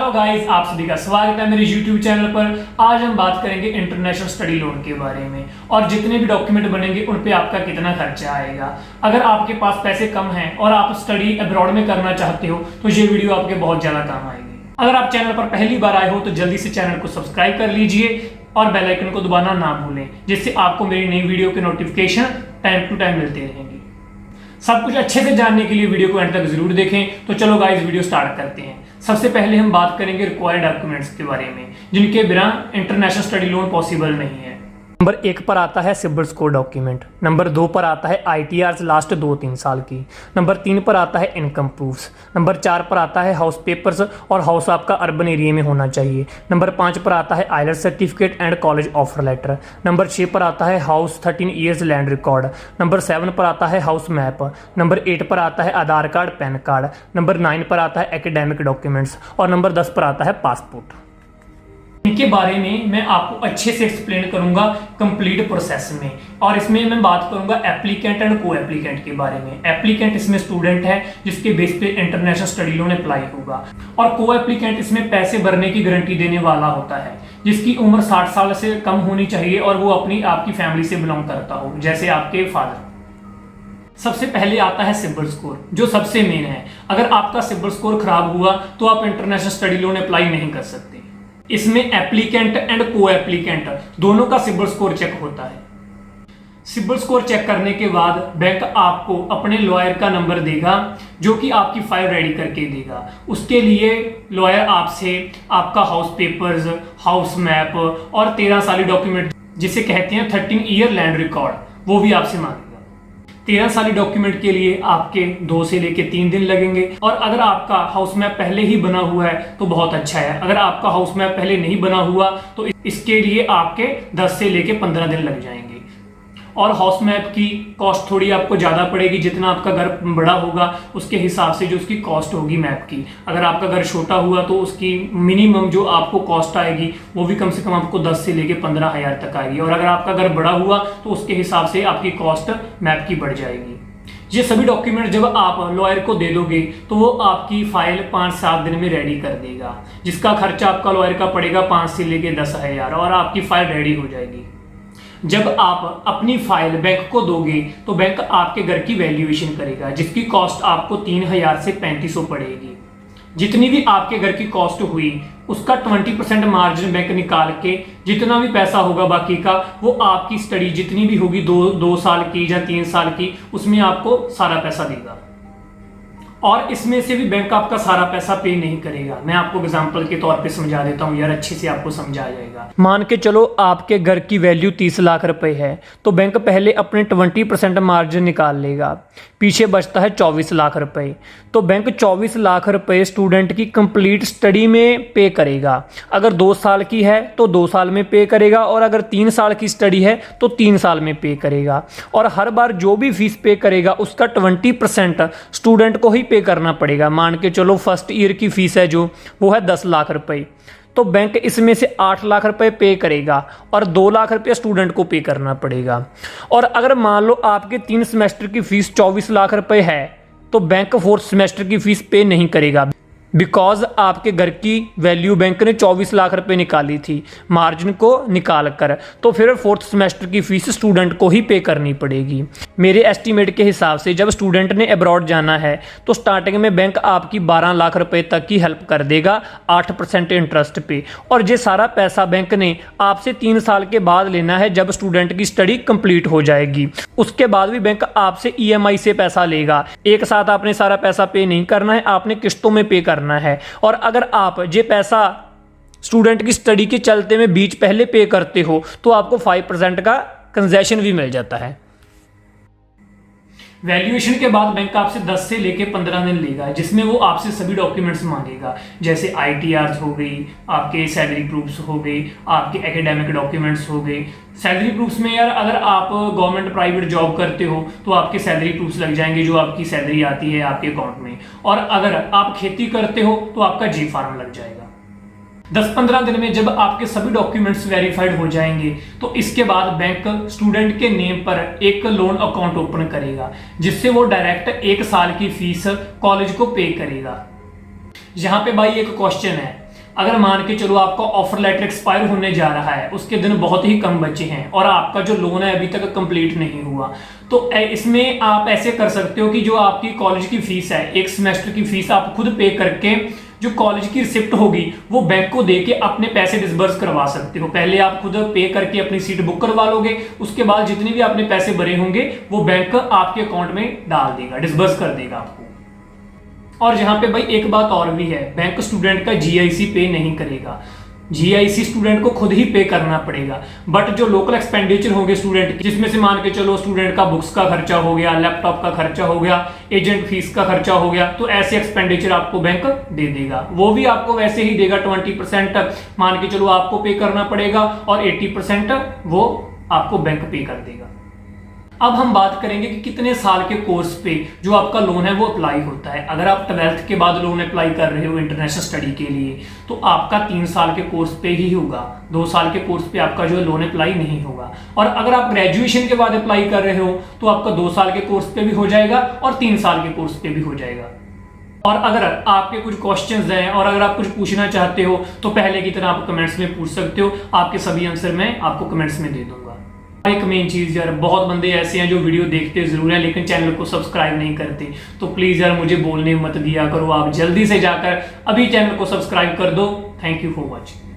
Hello guys, आप सभी का स्वागत है मेरे YouTube चैनल पर। आज हम बात करेंगे इंटरनेशनल स्टडी लोन के बारे में और जितने भी डॉक्यूमेंट बनेंगे उन पे आपका कितना खर्चा आएगा। अगर आपके पास पैसे कम हैं और आप स्टडी अब्रॉड में करना चाहते हो तो ये वीडियो आपके बहुत ज्यादा काम आएगी। अगर आप चैनल पर पहली बार आए हो तो जल्दी से चैनल को सब्सक्राइब कर लीजिए और बेल आइकन को दबाना ना भूलें, जिससे आपको मेरी नई वीडियो के नोटिफिकेशन टाइम टू टाइम मिलते रहेंगे। सब कुछ अच्छे से जानने के लिए वीडियो को एंड तक जरूर देखें। तो चलो गाइस, वीडियो स्टार्ट करते हैं। सबसे पहले हम बात करेंगे रिक्वायर्ड डॉक्यूमेंट्स के बारे में, जिनके बिना इंटरनेशनल स्टडी लोन पॉसिबल नहीं है। नंबर 1 पर आता है सिबिल स्कोर डॉक्यूमेंट। नंबर 2 पर आता है ITR लास्ट 2-3 साल की। नंबर 3 पर आता है इनकम प्रूफ्स। नंबर 4 पर आता है हाउस पेपर्स और हाउस आपका अर्बन एरिया में होना चाहिए। नंबर 5 पर आता है IELTS certificate and college offer letter. Number 6 पर आता है house 13 years land record. Number 7 पर आता है हाउस मैप। नंबर 8 पर आता है आधार कार्ड, पैन कार्ड। नंबर 9 पर आता है एकेडमिक डॉक्यूमेंट्स और नंबर 10 पर आता है पासपोर्ट। इनके बारे में मैं आपको अच्छे से एक्सप्लेन करूंगा कंप्लीट प्रोसेस में, और इसमें मैं बात करूंगा एप्लीकेंट एंड को एप्लीकेंट के बारे में। एप्लीकेंट इसमें स्टूडेंट है जिसके बेस पे इंटरनेशनल स्टडी लोन अप्लाई होगा, और को एप्लीकेंट इसमें पैसे भरने की गारंटी देने वाला होता है, जिसकी उम्र 60 साल से कम होनी चाहिए और वो अपनी आपकी फैमिली से बिलोंग करता हो, जैसे आपके फादर। सबसे पहले आता है सिबिल स्कोर, जो सबसे मेन है। अगर आपका सिबिल स्कोर खराब हुआ तो आप इंटरनेशनल स्टडी लोन अप्लाई नहीं कर सकते। इसमें एप्लीकेंट एंड को एप्लीकेंट दोनों का सिबिल स्कोर चेक होता है। सिबिल स्कोर चेक करने के बाद बैंक आपको अपने लॉयर का नंबर देगा, जो कि आपकी फाइल रेडी करके देगा। उसके लिए लॉयर आपसे आपका हाउस पेपर्स, हाउस मैप और 13 साली डॉक्यूमेंट, जिसे कहते हैं 13 ईयर लैंड रिकॉर्ड, वो भी आपसे मांगेगा। 13 साली डॉक्यूमेंट के लिए आपके 2 से लेके 3 दिन लगेंगे। और अगर आपका हाउस मैप पहले ही बना हुआ है तो बहुत अच्छा है। अगर आपका हाउस मैप पहले नहीं बना हुआ तो इसके लिए आपके 10 से लेके 15 दिन लग जाएंगे। और हाउस मैप की कॉस्ट थोड़ी आपको ज़्यादा पड़ेगी। जितना आपका घर बड़ा होगा उसके हिसाब से जो उसकी कॉस्ट होगी मैप की। अगर आपका घर छोटा हुआ तो उसकी मिनिमम जो आपको कॉस्ट आएगी वो भी कम से कम आपको 10 से लेके 15,000 तक आएगी। और अगर आपका घर बड़ा हुआ तो उसके हिसाब से आपकी कॉस्ट मैप की बढ़ जाएगी। ये सभी डॉक्यूमेंट जब आप लॉयर को दे दोगे तो वो आपकी फाइल 5-7 दिन में रेडी कर देगा, जिसका खर्चा आपका लॉयर का पड़ेगा 5 से लेके 10,000, और आपकी फाइल रेडी हो जाएगी। जब आप अपनी फाइल बैंक को दोगे तो बैंक आपके घर की वैल्यूएशन करेगा, जिसकी कॉस्ट आपको 3,000 से 3,500 पड़ेगी। जितनी भी आपके घर की कॉस्ट हुई उसका 20% मार्जिन बैंक निकाल के जितना भी पैसा होगा बाकी का, वो आपकी स्टडी जितनी भी होगी 2 साल की या 3 साल की, उसमें आपको सारा पैसा देगा। और इसमें से भी बैंक आपका सारा पैसा पे नहीं करेगा। मैं आपको एग्जांपल के तौर पे समझा देता हूँ यार, अच्छे से आपको समझा जाएगा। मान के चलो आपके घर की वैल्यू 30 लाख रुपए है, तो बैंक पहले अपने 20% मार्जिन निकाल लेगा, पीछे बचता है 24 लाख रुपए। तो बैंक 24 लाख रुपए स्टूडेंट की कंप्लीट स्टडी में पे करेगा। अगर 2 साल की है तो 2 साल में पे करेगा, और अगर 3 साल की स्टडी है तो 3 साल में पे करेगा। और हर बार जो भी फीस पे करेगा उसका 20% स्टूडेंट को ही पे करना पड़ेगा। मान के चलो फर्स्ट ईयर की फीस है जो, वो है 10 लाख रुपए, तो बैंक इसमें से 8 लाख रुपए पे करेगा और 2 लाख रुपए स्टूडेंट को पे करना पड़ेगा। और अगर मान लो आपके 3 सेमेस्टर की फीस 24 लाख रुपए है तो बैंक 4th सेमेस्टर की फीस पे नहीं करेगा, बिकॉज आपके घर की वैल्यू बैंक ने 24 लाख रुपए निकाली थी मार्जिन को निकाल कर, तो फिर 4th सेमेस्टर की फीस स्टूडेंट को ही पे करनी पड़ेगी। मेरे एस्टीमेट के हिसाब से जब स्टूडेंट ने अब्रॉड जाना है तो स्टार्टिंग में बैंक आपकी 12 लाख रुपए तक की हेल्प कर देगा 8% इंटरेस्ट पे, और ये सारा पैसा बैंक ने आपसे 3 साल के बाद लेना है जब स्टूडेंट की स्टडी कंप्लीट हो जाएगी। उसके बाद भी बैंक आपसे EMI से पैसा लेगा। एक साथ आपने सारा पैसा पे नहीं करना है, आपने किस्तों में पे करना है। और अगर आप ये पैसा स्टूडेंट की स्टडी के चलते में बीच पहले पे करते हो तो आपको 5% का कंसेशन भी मिल जाता है। वैल्यूएशन के बाद बैंक आपसे 10 से लेके 15 दिन लेगा, जिसमें वो आपसे सभी डॉक्यूमेंट्स मांगेगा, जैसे ITRs हो गई, आपके सैलरी प्रूफ्स हो गई, आपके एकेडमिक डॉक्यूमेंट्स हो गए। सैलरी प्रूफ्स में यार अगर आप गवर्नमेंट प्राइवेट जॉब करते हो तो आपके सैलरी प्रूफ्स लग जाएंगे, जो आपकी सैलरी आती है आपके अकाउंट में। और अगर आप खेती करते हो तो आपका G फार्म लग जाएगा। 10-15 दिन में जब आपके सभी डॉक्यूमेंट्स वेरीफाइड हो जाएंगे तो इसके बाद बैंक स्टूडेंट के नेम पर एक लोन अकाउंट ओपन करेगा, जिससे वो डायरेक्ट 1 साल की फीस कॉलेज को पे करेगा। यहाँ पे भाई एक क्वेश्चन है, अगर मान के चलो आपका ऑफर लेटर एक्सपायर होने जा रहा है, उसके दिन बहुत ही कम बचे हैं और आपका जो लोन है अभी तक कंप्लीट नहीं हुआ, तो इसमें आप ऐसे कर सकते हो कि जो आपकी कॉलेज की फीस है, एक सेमेस्टर की फीस आप खुद पे करके जो कॉलेज की रिसिप्ट होगी वो बैंक को देके अपने पैसे डिसबर्स करवा सकते हो। पहले आप खुद पे करके अपनी सीट बुक करवा लोगे, उसके बाद जितने भी आपने पैसे भरे होंगे वो बैंक आपके अकाउंट में डाल देगा, डिसबर्स कर देगा आपको। और यहाँ पे भाई एक बात और भी है, बैंक स्टूडेंट का जीआईसी पे नहीं करेगा, जीआईसी स्टूडेंट को खुद ही पे करना पड़ेगा। बट जो लोकल एक्सपेंडिचर होंगे स्टूडेंट के, जिसमें से मान के चलो स्टूडेंट का बुक्स का खर्चा हो गया, लैपटॉप का खर्चा हो गया, एजेंट फीस का खर्चा हो गया, तो ऐसे एक्सपेंडिचर आपको बैंक दे देगा। वो भी आपको वैसे ही देगा, 20% मान के चलो आपको पे करना पड़ेगा और 80% वो आपको बैंक पे कर देगा। अब हम बात करेंगे कि कितने साल के कोर्स पे जो आपका लोन है वो अप्लाई होता है। अगर आप 12th के बाद लोन अप्लाई कर रहे हो इंटरनेशनल स्टडी के लिए, तो आपका 3 साल के कोर्स पे ही होगा, 2 साल के कोर्स पे आपका जो है लोन अप्लाई नहीं होगा। और अगर आप ग्रेजुएशन के बाद अप्लाई कर रहे हो तो आपका 2 साल के कोर्स पे भी हो जाएगा और 3 साल के कोर्स पे भी हो जाएगा। और अगर आपके कुछ क्वेश्चंस हैं और अगर आप कुछ पूछना चाहते हो तो पहले की तरह आप कमेंट्स में पूछ सकते हो, आपके सभी आंसर मैं आपको कमेंट्स में दे दूंगा। एक मेन चीज यार, बहुत बंदे ऐसे हैं जो वीडियो देखते जरूर हैं लेकिन चैनल को सब्सक्राइब नहीं करते, तो प्लीज यार मुझे बोलने मत दिया करो, आप जल्दी से जाकर अभी चैनल को सब्सक्राइब कर दो। Thank you for watching.